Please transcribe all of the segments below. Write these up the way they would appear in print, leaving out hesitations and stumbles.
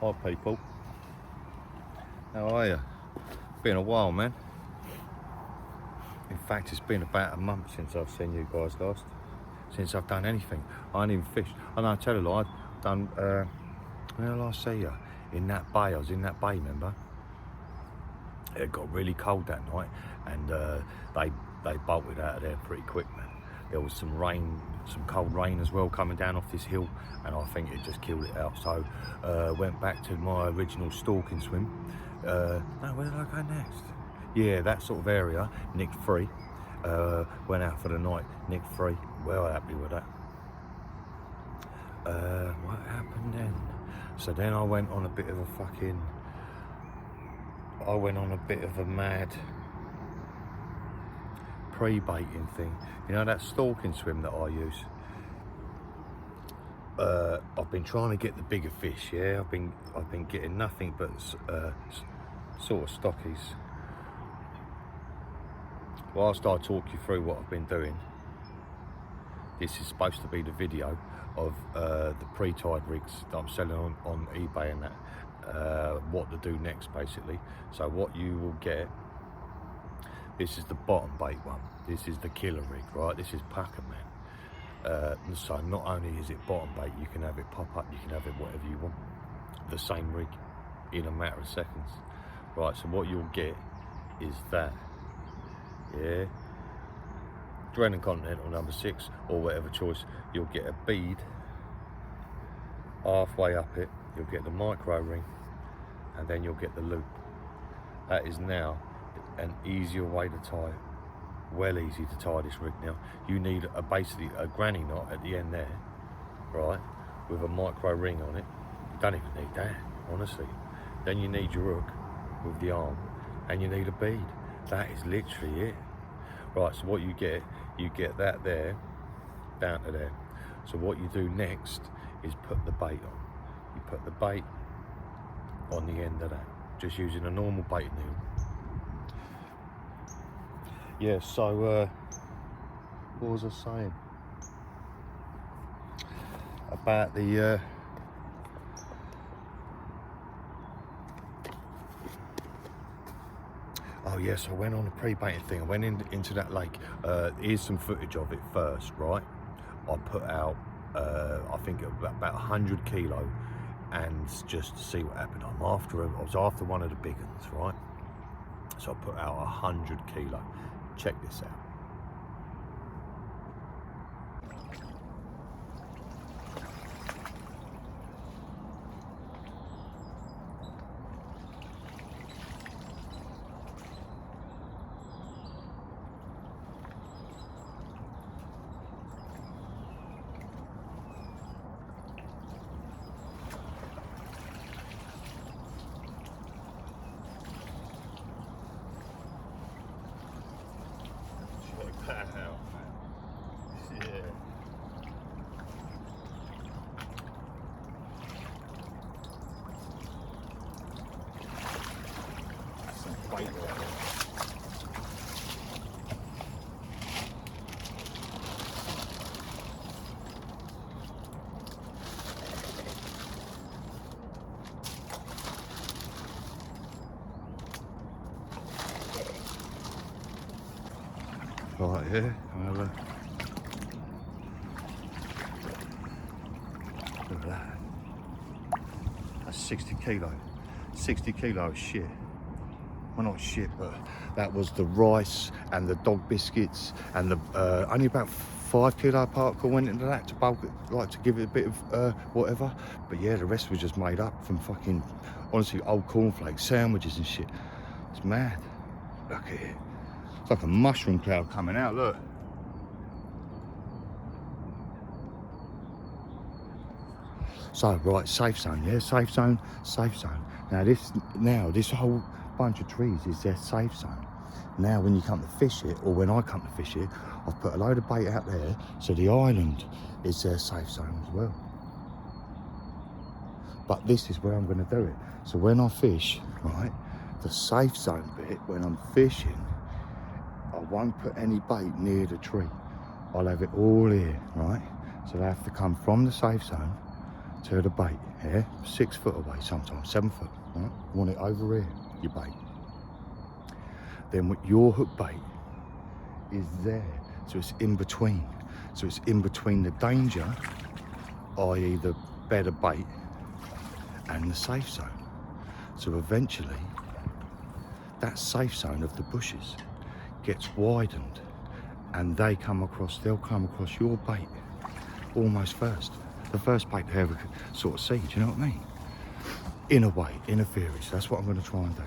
Hi people, how are you? Been a while, man. In fact, it's been about a month since I've seen you guys last, since I've done anything. I ain't even fished. I know, I tell you, I've done, when did I last see you? In that bay, I was in that bay, remember? It got really cold that night, and they bolted out of there pretty quick, man. There was some rain, some cold rain as well coming down off this hill, and I think it just killed it out. So went back to my original stalking swim. No, where did I go next? Yeah, that sort of area, nicked free. Went out for the night, nicked free. Well happy with that. What happened then? So then I went on a bit of a mad pre-baiting thing. You know that stalking swim that I use? I've been trying to get the bigger fish, yeah? I've been getting nothing but sort of stockies. Whilst I talk you through what I've been doing, this is supposed to be the video of the pre-tied rigs that I'm selling on eBay and that, what to do next basically. So what you will get, this is the bottom bait one, this is the killer rig, right? This is Pucker, man. So not only is it bottom bait, you can have it pop up, you can have it whatever you want, the same rig in a matter of seconds. Right, so what you'll get is that, yeah, Drennan Continental number 6 or whatever choice. You'll get a bead halfway up it, you'll get the micro ring, and then you'll get the loop. That is now an easier way to tie it. Well easy to tie this rig now. You need basically a granny knot at the end there, right, with a micro ring on it. You don't even need that, honestly. Then you need your hook with the arm, and you need a bead. That is literally it. Right, so what you get that there, down to there. So what you do next is put the bait on. You put the bait on the end of that, just using a normal bait needle. Yeah, so what was I saying? About the oh yes, I went on a pre-baiting thing. I went into that lake. Here's some footage of it first, right? I put out, I think about 100 kilo, and just to see what happened. I was after one of the big ones, right? So I put out 100 kilo. Check this out. Check that out, man. Yeah. Some bait right there. Right here, look at that. That's 60 kilo. 60 kilo of shit. Well, not shit, but that was the rice and the dog biscuits and the only about 5 kilo particle went into that to bulk it, like to give it a bit of whatever. But yeah, the rest was just made up from fucking, honestly, old cornflakes, sandwiches and shit. It's mad. Look at it. It's like a mushroom cloud coming out, look. So, right, safe zone, yeah, safe zone, safe zone. Now this whole bunch of trees is their safe zone. Now when you come to fish it, or when I come to fish it, I've put a load of bait out there, so the island is their safe zone as well. But this is where I'm gonna do it. So when I fish, right, the safe zone bit, when I'm fishing, I won't put any bait near the tree. I'll have it all here, right? So they have to come from the safe zone to the bait, yeah? 6 foot away sometimes, 7 foot, right? You want it over here, your bait. Then what your hook bait is there, so it's in between. So it's in between the danger, i.e. the better bait, and the safe zone. So eventually, that safe zone of the bushes gets widened, and they'll come across your bait almost first. The first bait they ever sort of see, do you know what I mean? In a way, in a theory, so that's what I'm going to try and do.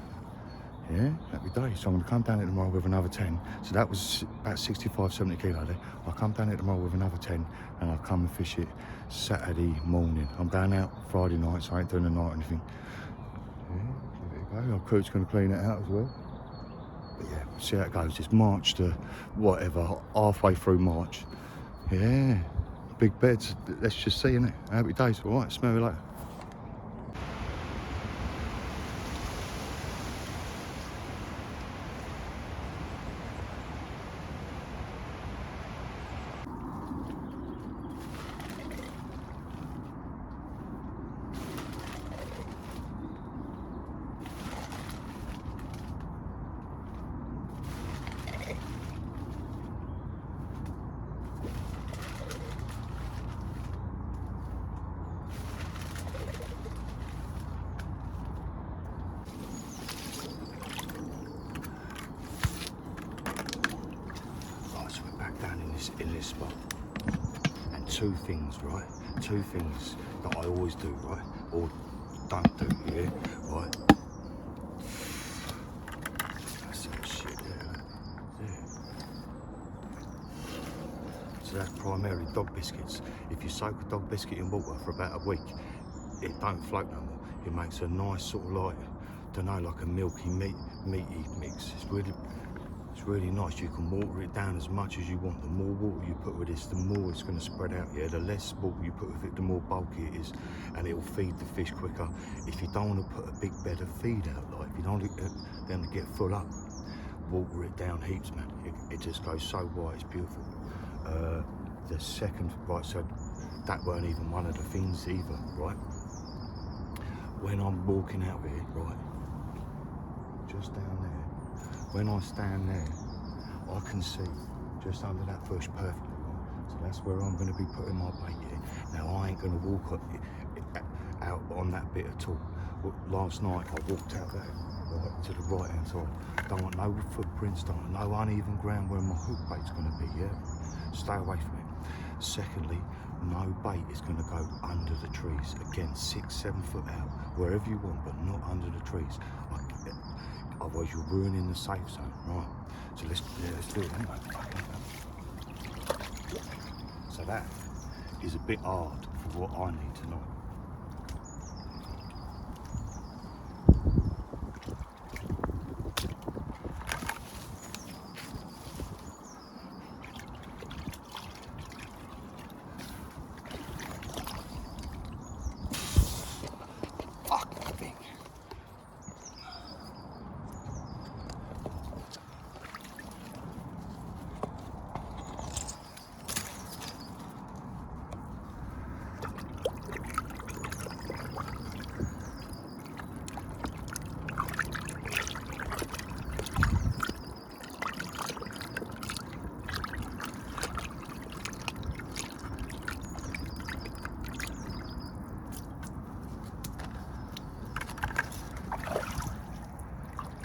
Yeah, happy days. So I'm going to come down here tomorrow with another 10. So that was about 65, 70 kilo there. I'll come down here tomorrow with another 10 and I'll come and fish it Saturday morning. I'm going out Friday night, so I ain't doing the night or anything. Yeah, give it a go. Our crew's going to clean it out as well. But yeah, see how it goes. It's March to whatever, halfway through March. Yeah, big beds. Let's just see, innit? Happy days. All right, smell you later. In this spot, and two things that I always do, right, or don't do, yeah, right. That's that shit there. So that's primarily dog biscuits. If you soak a dog biscuit in water for about a week, it don't float no more. It makes a nice sort of like, don't know, like a milky meaty mix. It's really nice. You can water it down as much as you want. The more water you put with this, the more it's going to spread out. Yeah, the less water you put with it, the more bulky it is, and it will feed the fish quicker. If you don't want to put a big bed of feed out, like if you don't want them to get full up, water it down heaps, man. It just goes so white. It's beautiful. The second, right, so that weren't even one of the things either, right? When I'm walking out here, right, just down there. When I stand there, I can see just under that bush perfectly, right? So that's where I'm going to be putting my bait here. Now I ain't going to walk out on that bit at all. Last night I walked out there, right, to the right hand side. Don't want no footprints, don't want no uneven ground where my hook bait's going to be, yeah? Stay away from it. Secondly, no bait is going to go under the trees. Again, 6, 7 foot out, wherever you want, but not under the trees. Otherwise you're ruining the safe zone, right? So let's do it anyway. So that is a bit hard for what I need tonight.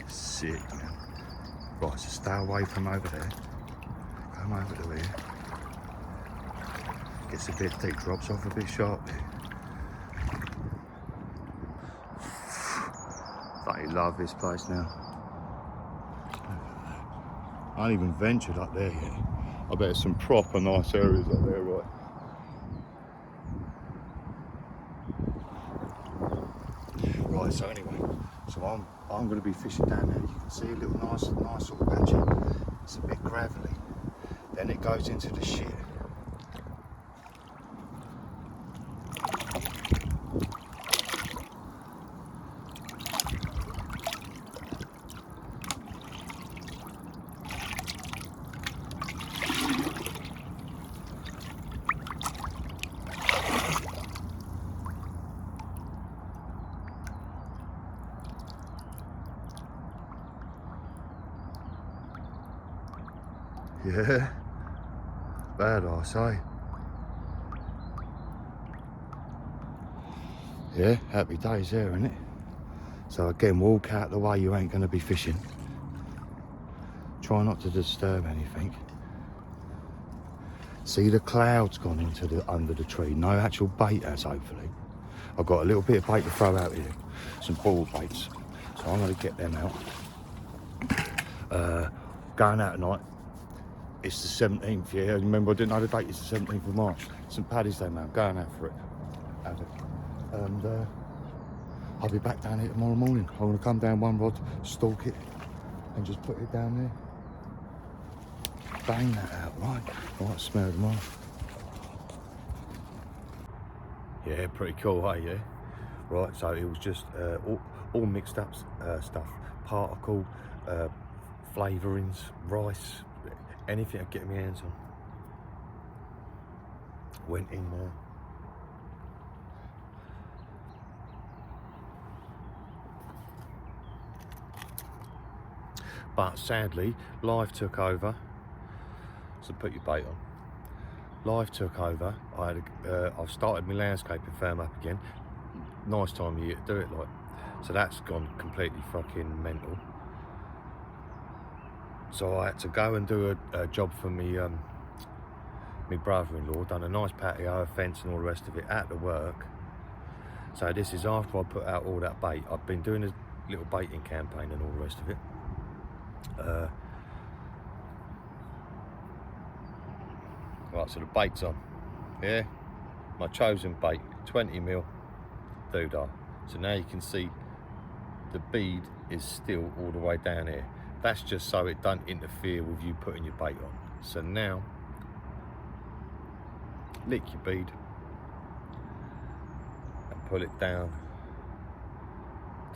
Sick, man. Right, so stay away from over there. Come over to here. Gets a bit deep, drops off a bit sharp there. I love this place now. I ain't even ventured up there yet. I bet there's some proper nice areas up there, right? Right, so anyway, so I'm going to be fishing down there. You can see a little nice sort of patch here. It's a bit gravelly. Then it goes into the shit. Yeah, bad I say. Yeah, happy days there, innit? So again, walk out the way you ain't going to be fishing. Try not to disturb anything. See the clouds gone into the under the tree. No actual bait as hopefully. I've got a little bit of bait to throw out here. Some ball baits. So I'm going to get them out. Going out tonight. It's the 17th, yeah. Remember I didn't know the date, it's the 17th of March. St Paddy's Day, man. Going out for it. Have it. And I'll be back down here tomorrow morning. I'm going to come down one rod, stalk it, and just put it down there. Bang that out, right? Right, smell them off. Yeah, pretty cool, hey, yeah? Right, so it was just all mixed up stuff. Particle, flavourings, rice, anything I could get my hands on. Went in there. But sadly, life took over. So put your bait on. Life took over. I've started my landscaping firm up again. Nice time of year to do it, like. So that's gone completely fucking mental. So I had to go and do a job for me, my brother-in-law. Done a nice patio, a fence, and all the rest of it at the work. So this is after I put out all that bait. I've been doing a little baiting campaign and all the rest of it. Right, so the bait's on. Yeah, my chosen bait, 20mm doodah. So now you can see the bead is still all the way down here. That's just so it doesn't interfere with you putting your bait on. So now, lick your bead and pull it down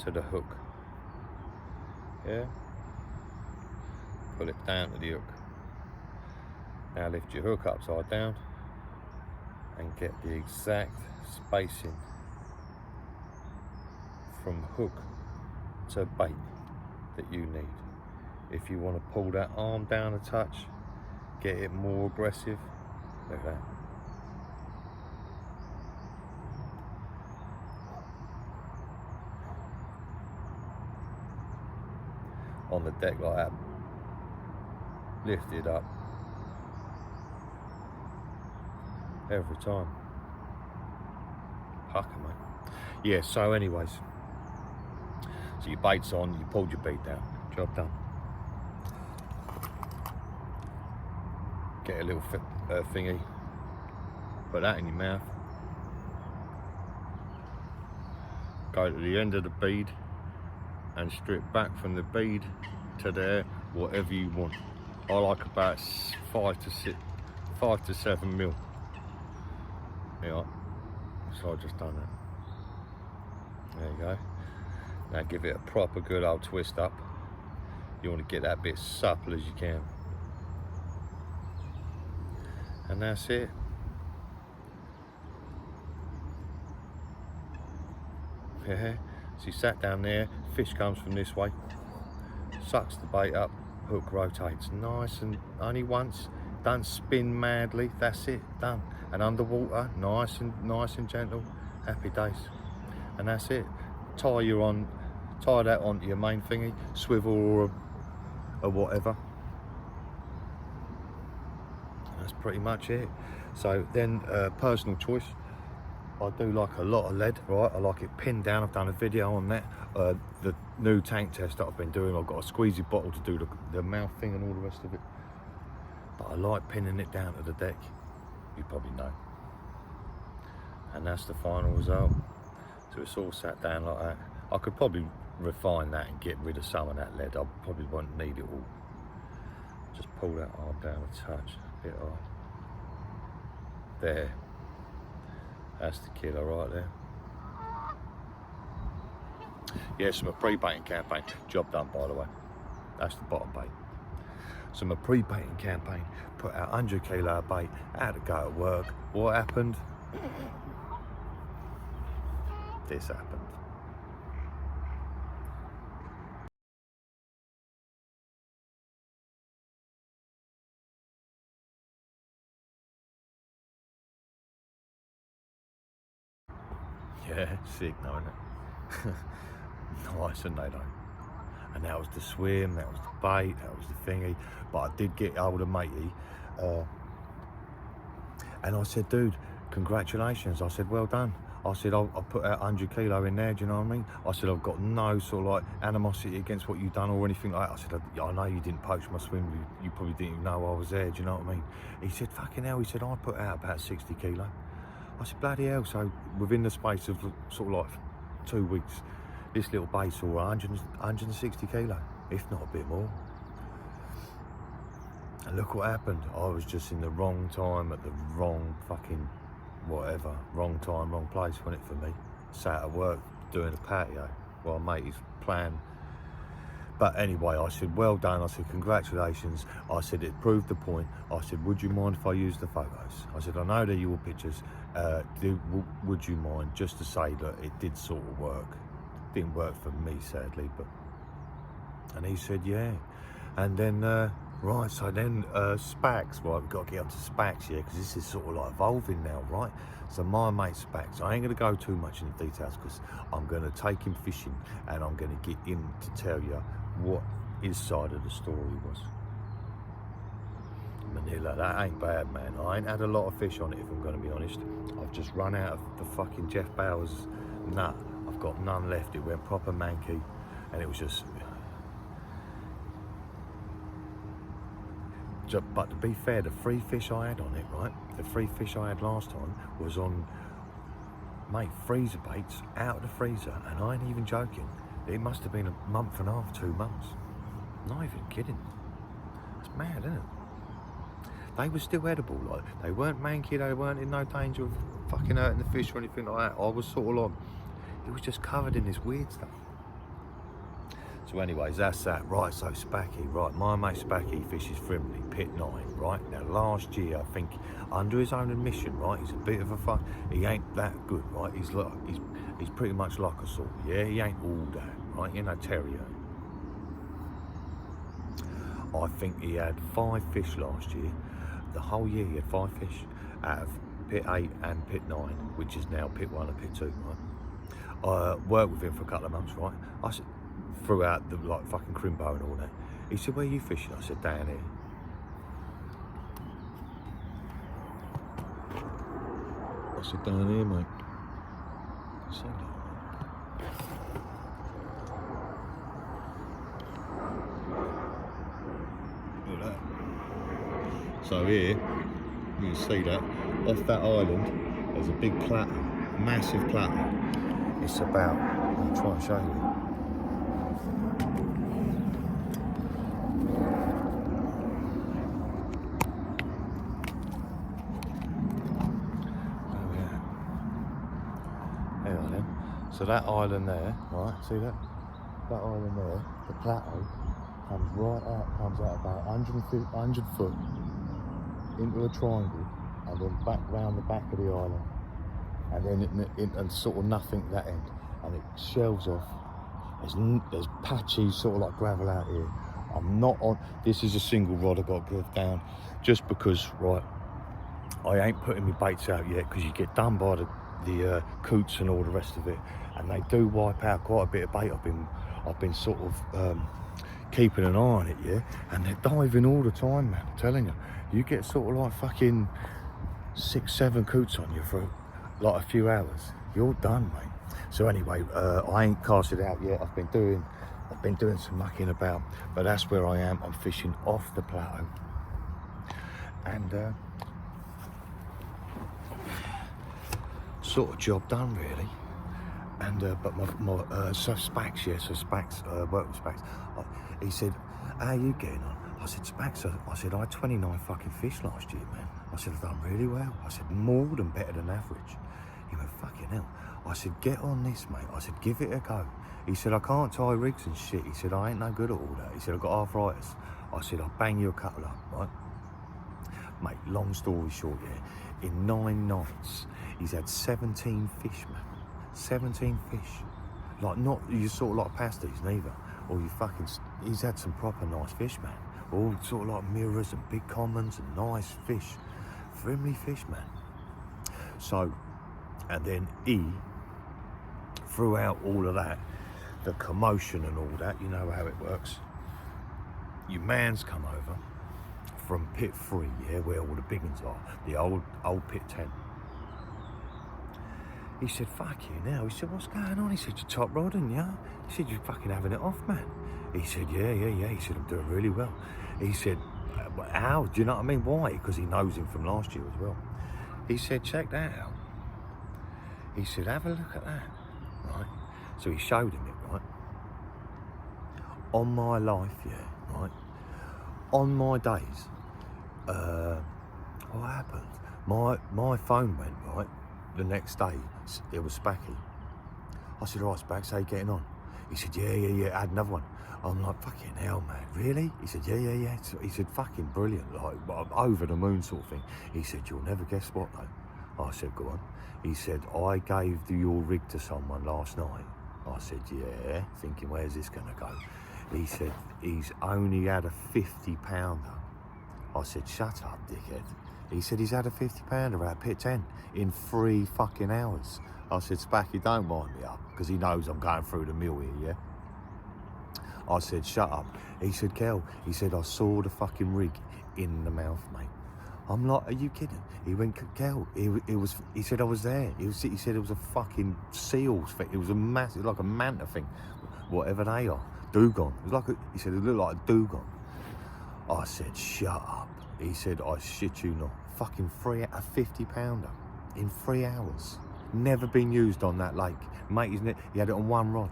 to the hook. Yeah, pull it down to the hook. Now lift your hook upside down and get the exact spacing from hook to bait that you need. If you want to pull that arm down a touch, get it more aggressive, look at that. On the deck like that, lift it up every time. Pucker, mate. Yeah, so anyways, so your bait's on, you pulled your bead down, job done. Get a little thingy, put that in your mouth, go to the end of the bead and strip back from the bead to there, whatever you want. I like about 5 to 7 mil. Yeah, so I've just done that. There you go. Now give it a proper good old twist up. You want to get that bit supple as you can. And that's it. Yeah. So you sat down there, fish comes from this way, sucks the bait up, hook rotates nice and only once. Don't spin madly, that's it, done. And underwater, nice and gentle, happy days. And that's it. Tie that onto your main thingy, swivel or whatever. That's pretty much it. So then personal choice. I do like a lot of lead, right? I like it pinned down. I've done a video on that. The new tank test that I've been doing, I've got a squeezy bottle to do the mouth thing and all the rest of it. But I like pinning it down to the deck. You probably know. And that's the final result. So it's all sat down like that. I could probably refine that and get rid of some of that lead. I probably won't need it all. Just pull that arm down a touch, bit off. There. That's the killer right there. Yeah, so my pre-baiting campaign, job done by the way. That's the bottom bait. So my pre-baiting campaign, put out 100 kilo bait, had to go to work. What happened? This happened. Yeah, sick, no, isn't it? Nice, and they don't. And that was the swim, that was the bait, that was the thingy. But I did get hold of matey, and I said, dude, congratulations. I said, well done. I said, I'll put out 100 kilo in there, do you know what I mean? I said, I've got no sort of like animosity against what you've done or anything like that. I said, I know you didn't poach my swim, you probably didn't even know I was there, do you know what I mean? He said, fucking hell, he said, I put out about 60 kilo. I said, bloody hell, so within the space of sort of like 2 weeks, this little bait saw 160 kilo, if not a bit more. And look what happened. I was just in the wrong time at the wrong fucking whatever. Wrong time, wrong place, wasn't it, for me? Sat at work doing a patio while mate's playing. But anyway, I said, well done. I said, congratulations. I said, it proved the point. I said, would you mind if I use the photos? I said, I know they're your pictures. Would you mind just to say that it did sort of work? Didn't work for me, sadly, but. And he said, yeah. And then, right, so then Spax, right, we've got to get up to Spax, yeah, because this is sort of like evolving now, right? So my mate Spax, I ain't going to go too much into details because I'm going to take him fishing and I'm going to get him to tell you what his side of the story was. Manila, that ain't bad, man. I ain't had a lot of fish on it, if I'm going to be honest. I've just run out of the fucking Jeff Bowers nut. I've got none left. It went proper manky and it was just... But to be fair, the 3 fish I had on it, right? The 3 fish I had last time was on, mate, freezer baits out of the freezer, and I ain't even joking. It must have been a month and a half, 2 months. Not even kidding. It's mad, isn't it? They were still edible, like they weren't manky, they weren't in no danger of fucking hurting the fish or anything like that. I was sort of like, it was just covered in this weird stuff. So anyways, that's that. Right, so Spacky, right, my mate Spacky fishes Frimley, pit 9, right? Now last year, I think, under his own admission, right, he's a bit of a fuck, he ain't that good, right? He's pretty much like a sort, yeah? He ain't all that, right? You know, terrier. I think he had 5 fish last year. The whole year he had 5 fish out of pit 8 and pit 9, which is now pit 1 and pit 2, right? I worked with him for a couple of months, right? I said, throughout the like fucking crimbo and all that. He said, where are you fishing? I said, down here. I said, down here, mate. I said that. Look at that. So here, you can see that, off that island, there's a big plateau, massive plateau. It's about, I'll try and show you. So that island there, right, see that? That island there, the plateau, comes right out, comes out about 100 foot into a triangle and then back round the back of the island. And then and sort of nothing that end. And it shelves off. There's patchy sort of like gravel out here. I'm not on, this is a single rod I've got to give down just because, right, I ain't putting my baits out yet because you get done by the coots and all the rest of it, and they do wipe out quite a bit of bait. I've been sort of keeping an eye on it, yeah, and they're diving all the time, man. I'm telling you, you get sort of like fucking 6-7 coots on you for like a few hours, you're done, mate. So anyway, I ain't cast it out yet. I've been doing some mucking about, but that's where I am. I'm fishing off the plateau, and sort of job done, really. And but my so Spax, yeah, so Spax, worked with Spax. He said, how are you getting on? I said, Spax, I said, I had 29 fucking fish last year, man. I said, I've done really well. I said, more than better than average. He went, fucking hell. I said, get on this, mate. I said, give it a go. He said, I can't tie rigs and shit. He said, I ain't no good at all that. He said, I've got arthritis. I said, I'll bang you a couple up, right? Mate, long story short, yeah, in 9 nights, he's had 17 fish, man. 17 fish. Like, not you sort of like pasties, neither. Or you fucking, he's had some proper nice fish, man. All sort of like mirrors and big commons and nice fish. Friendly fish, man. So, and then throughout all of that, the commotion and all that, you know how it works. Your man's come over from pit 3, yeah, where all the big ones are, the old pit 10. He said, fuck you now. He said, what's going on? He said, you're top rodding, yeah? He said, you're fucking having it off, man. He said, yeah. He said, I'm doing really well. He said, how? Do you know what I mean? Why? Because he knows him from last year as well. He said, check that out. He said, have a look at that, right? So he showed him it, right? On my life, yeah, right? On my days, what happened? My phone went, right? The next day, it was Spacky. I said, all right, Spack, how you getting on? He said, yeah, I had another one. I'm like, fucking hell, man, really? He said, yeah. He said, fucking brilliant, like, over the moon sort of thing. He said, you'll never guess what, though. I said, go on. He said, I gave your rig to someone last night. I said, yeah, thinking, where's this gonna go? He said, he's only had a 50-pounder. I said, shut up, dickhead. He said, he's had a 50-pounder at pit 10 in 3 fucking hours. I said, Spacky, don't wind me up, because he knows I'm going through the mill here, yeah? I said, shut up. He said, Kel, he said, I saw the fucking rig in the mouth, mate. I'm like, are you kidding? He went, Kel, he said, I was there. He said it was a fucking seals thing. It was a massive, like a manta thing, whatever they are. Dugong. It was like he said, it looked like a dugong. I said, shut up. He said, I shit you not. Fucking a 50-pounder in 3 hours. Never been used on that lake. Mate, isn't it? He had it on one rod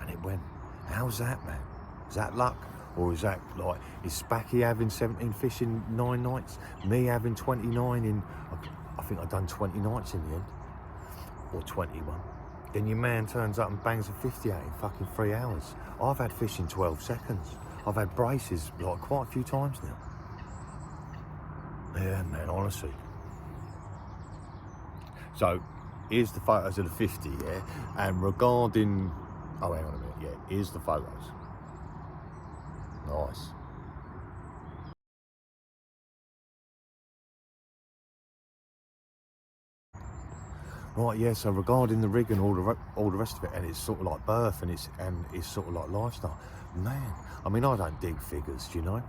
and it went. How's that, man? Is that luck? Or is that like, is Spacky having 17 fish in 9 nights? Me having 29 in, I think I've done 20 nights in the end. Or 21. Then your man turns up and bangs a 58 in fucking 3 hours. I've had fish in 12 seconds. I've had braces like quite a few times now. Yeah, man, honestly. So, here's the photos of the 50, yeah? And regarding, oh, hang on a minute, yeah, here's the photos. Nice. Right, yeah, so regarding the rig and all the rest of it, and it's sort of like birth and it's sort of like lifestyle. Man, I mean, I don't dig figures, do you know?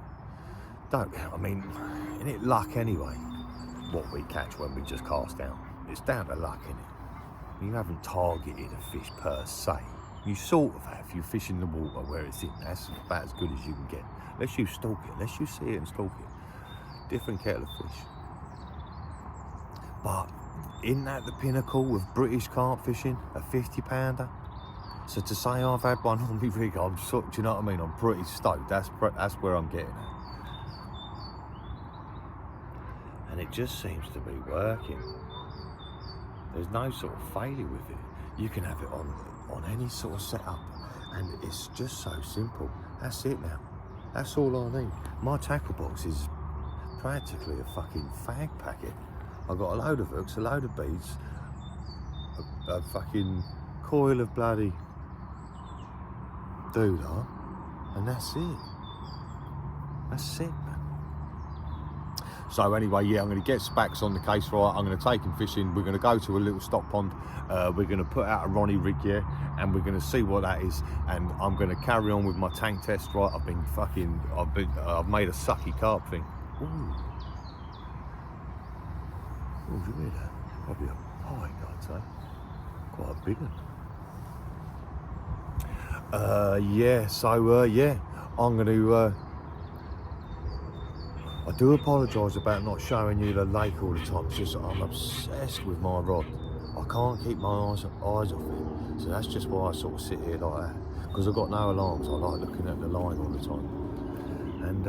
I mean, isn't it luck anyway, what we catch when we just cast out? It's down to luck, isn't it? You haven't targeted a fish per se. You sort of have. You fish in the water where it's in. That's about as good as you can get. Unless you stalk it, unless you see it and stalk it. Different kettle of fish. But isn't that the pinnacle of British carp fishing? A 50-pounder? So to say I've had one on my rig, do you know what I mean? I'm pretty stoked. That's where I'm getting at. And it just seems to be working. There's no sort of failure with it. You can have it on any sort of setup, and it's just so simple. That's it now. That's all I need. My tackle box is practically a fucking fag packet. I've got a load of hooks, a load of beads, a fucking coil of bloody doodah, and that's it. That's it, man. So anyway, yeah, I'm going to get Spax on the case, right? I'm going to take him fishing. We're going to go to a little stock pond. We're going to put out a Ronnie rig, yeah, and we're going to see what that is. And I'm going to carry on with my tank test, right? I've made a sucky carp thing. Ooh. Oh, did you hear that? Probably a pike, I'd say. Quite a big one. Yeah, so, yeah, I'm going to... I do apologise about not showing you the lake all the time. It's just I'm obsessed with my rod. I can't keep my eyes off it. So that's just why I sort of sit here like that. Because I've got no alarms. I like looking at the line all the time. And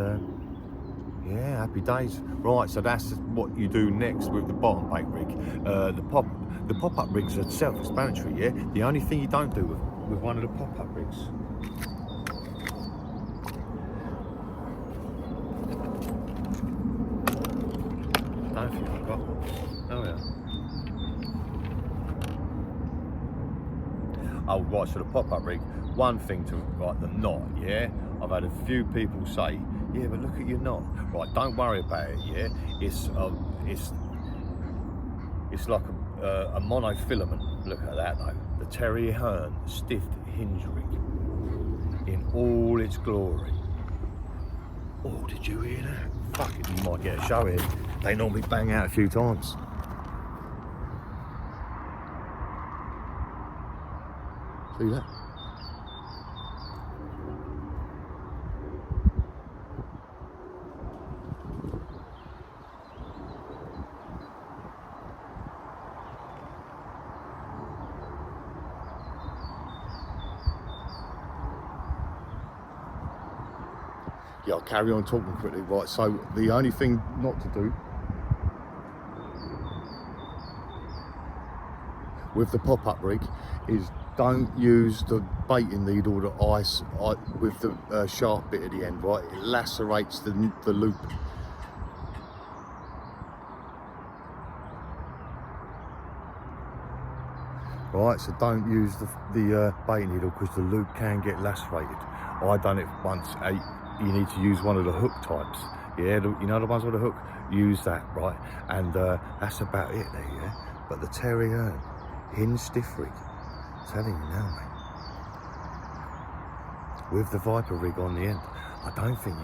yeah, happy days. Right, so that's what you do next with the bottom bait rig. The pop-up rigs are self-explanatory, yeah? The only thing you don't do with one of the pop-up rigs. I don't think I've got one. Oh yeah. Oh right, so the pop-up rig, one thing to like the knot, yeah? I've had a few people say, yeah, but look at your knot. Right, don't worry about it, yeah? It's like a monofilament. Look at that though. The Terry Hearn stiff hinge rig in all its glory. Oh, did you hear that? Fuck it, you might get a show here. They normally bang out a few times. See that? Yeah, I'll carry on talking quickly. Right, so the only thing not to do with the pop-up rig is don't use the baiting needle that with the sharp bit at the end, right? It lacerates the loop. Right, so don't use the baiting needle because the loop can get lacerated. I done it once. You need to use one of the hook types. Yeah, you know the ones with the hook? Use that, right? And that's about it there, yeah? But the Terry Hearn hinge stiff rig, I'm telling you now, mate. With the Viper rig on the end, I don't think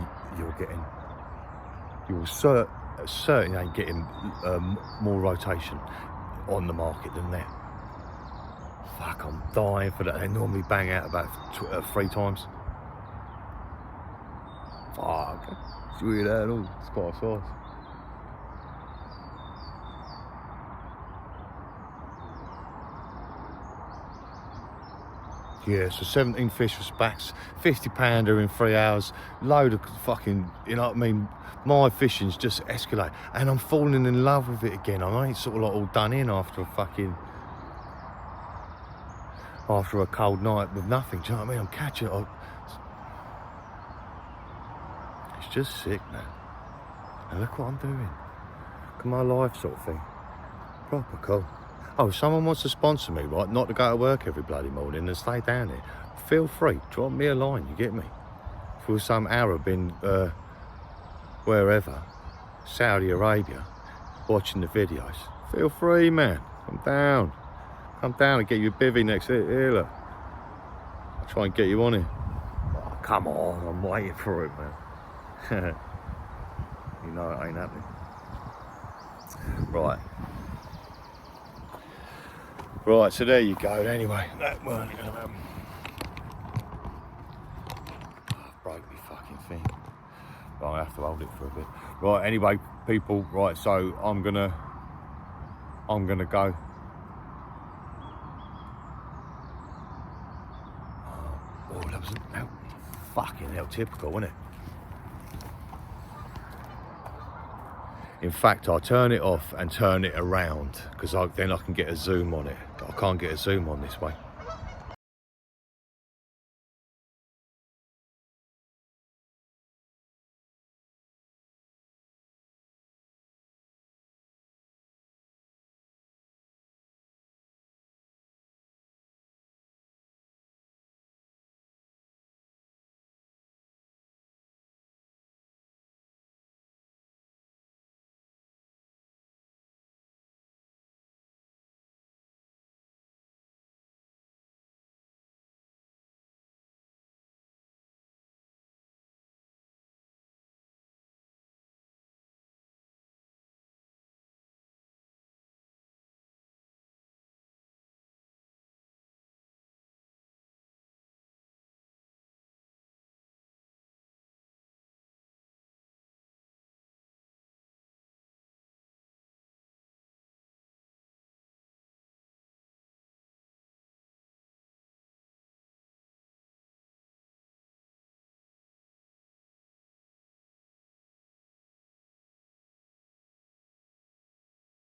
you'll certainly ain't getting more rotation on the market than that. Fuck, I'm dying for that. They normally bang out about 3 times. Fuck, it's weird at all. It's quite size. Yeah, so 17 fish for spats, 50 pounder in 3 hours, load of fucking, you know what I mean? My fishing's just escalate, and I'm falling in love with it again. I ain't sort of like all done in after a cold night with nothing. Do you know what I mean? I'm catching it. It's just sick, man. And look what I'm doing. Look at my life sort of thing. Proper cool. Oh, if someone wants to sponsor me, right, not to go to work every bloody morning and stay down here, feel free. Drop me a line, you get me? For some Arab in wherever, Saudi Arabia, watching the videos, feel free, man. Come down. Come down and get you a bivvy next to it. Here, look. I'll try and get you on it. Oh, come on, I'm waiting for it, man. You know it ain't happening. Right. Right, so there you go. Anyway, that weren't gonna happen. Oh, broke me fucking thing. Right, I have to hold it for a bit. Right, anyway, people, right, so I'm gonna go. Oh, that was fucking hell, typical, wasn't it? In fact, I'll turn it off and turn it around because then I can get a zoom on it. I can't get a zoom on this way.